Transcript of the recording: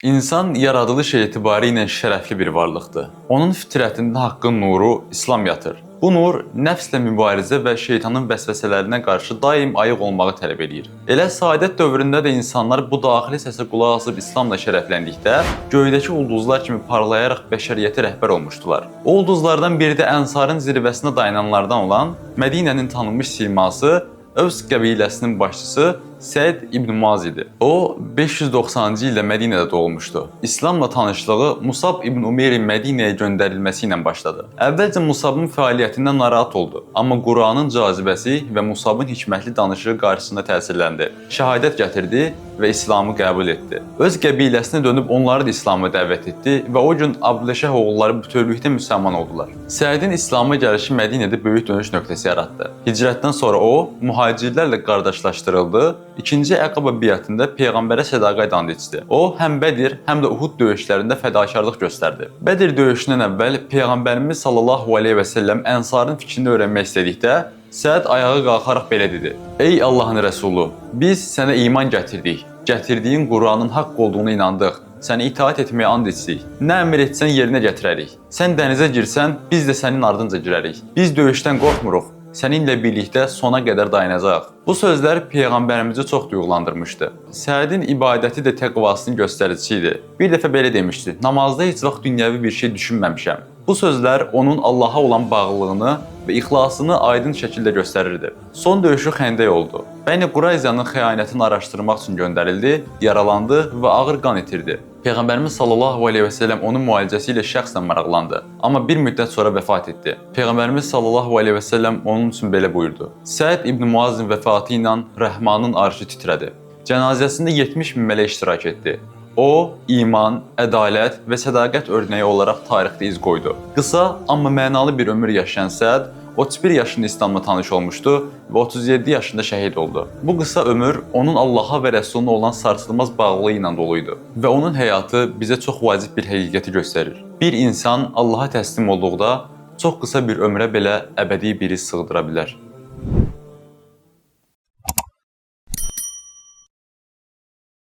İnsan yaradılış etibarilə şərəfli bir varlıqdır. Onun fitrətində haqqın nuru, İslam yatır. Bu nur nəfslə mübarizə və şeytanın vəsvəsələrinə qarşı daim ayıq olmağı tələb edir. Elə Səadət dövründə də insanlar bu daxili səsə qulaq asıb İslamla şərəfləndikdə, göydəki ulduzlar kimi parlayaraq bəşəriyyətə rəhbər olmuşdular. O ulduzlardan biri də Ənsarın zirvəsində dayananlardan olan Mədinənin tanınmış siması, Övs qəbiləsinin başçısı Səd ibn Muaz idi. O, 590-cı ildə Mədinədə doğulmuşdu. İslamla tanışlığı Musab ibn Umeyrin Mədinəyə göndərilməsi ilə başladı. Əvvəlcə Musabın fəaliyyətindən narahat oldu, amma Quranın cazibəsi və Musabın hikmətli danışığı qarşısında təsirləndi. Şəhadət gətirdi və İslamı qəbul etdi. Öz qəbiləsinə dönüb onları da İslam'a dəvət etdi və o gün Abdülşah oğulları bütövlükdə müsəlman oldular. Sədin İslam'a gəlişi Mədinədə böyük dönüş nöqtəsi yaratdı. Hicrətdən sonra o, mühacirlərlə qardaşlaşdırıldı. İkinci Əqaba biətində Peyğəmbərə sədaqət and içdi. O, həm Bədir, həm də Uhud döyüşlərində fədakarlıq göstərdi. Bədir döyüşündən əvvəl Peyğəmbərimiz sallallahu aleyhi və səlləm Ənsarın fikrini öyrənmək istədikdə, Səd ayağa qalxaraq belə dedi: "Ey Allahın Rəsulu, biz sənə iman gətirdik. Gətirdiyin Quranın haqq olduğuna inandıq. Səni itaat etməyə and içdik. Nə əmr etsən yerinə gətirərik. Sən dənizə girsən, biz də sənin ardınca girərik. Biz döyüşdən qorxmuruq. Səninlə birlikdə sona qədər dayanacaq." Bu sözlər Peyğəmbərimizi çox duyğulandırmışdı. Sədin ibadəti də təqvasının göstəricisi idi. Bir dəfə belə demişdi: "Namazda heç vaxt dünyəvi bir şey düşünməmişəm." Bu sözlər onun Allaha olan bağlılığını və ixlasını aydın şəkildə göstərirdi. Son döyüşü Xəndək oldu. Bəni Qurayzanın xəyanətini araşdırmaq üçün göndərildi, yaralandı və ağır qan itirdi. Peyğəmbərimiz sallallahu aleyhi və səlləm onun müalicəsi ilə şəxsən maraqlandı, amma bir müddət sonra vəfat etdi. Peyğəmbərimiz sallallahu aleyhi və səlləm onun üçün belə buyurdu: "Səd ibn Muazin vəfatı ilə Rəhmanın arşı titrədi. Cənazəsində 70 min mələk iştirak etdi. O, iman, ədalət və sədaqət örnəyi olaraq tarixdə iz qoydu." Qısa, amma mənalı bir ömür yaşayan Səd, 31 yaşında İslamla tanış olmuşdu və 37 yaşında şəhid oldu. Bu qısa ömür onun Allaha və Rəsuluna olan sarsılmaz bağlılığı ilə doluydu və onun həyatı bizə çox vacib bir həqiqəti göstərir. Bir insan Allaha təslim olduqda çox qısa bir ömrə belə əbədi bir iz sığdıra bilər.